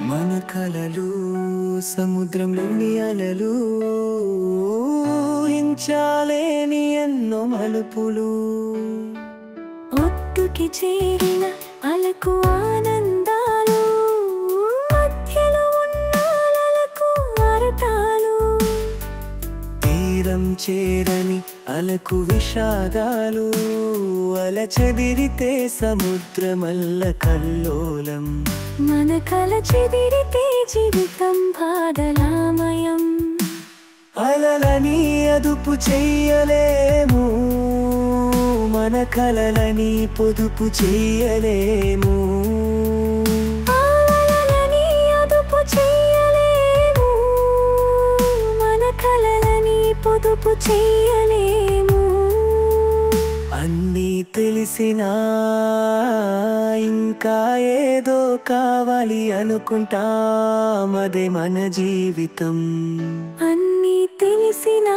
మన కలలు సముద్రంలోని అలలు, ఊహించాలేని ఎన్నో మలుపులు. ఒట్టుకి చేరిన అలకు ఆనందాలు, మధ్యలో ఉన్న అలలకు అరటాలు. తీరం చేరని అలకు విషాదాలు, అల చెదిరితే సముద్రమల్ల కల్లోలం. మన కల చెదిరితే జీవితం బాధలామయం. అలలని అదుపు చెయ్యలేము, మన కలలని పొదుపు చెయ్యలేము. అలలని అదుపు చెయ్యలేము, మన కలలని పొదుపు చెయ్యలేము. అన్నీ తెలిసినా ఇంకా ఏదో కావాలి అనుకుంటాం, అదే మన జీవితం. అన్నీ తెలిసినా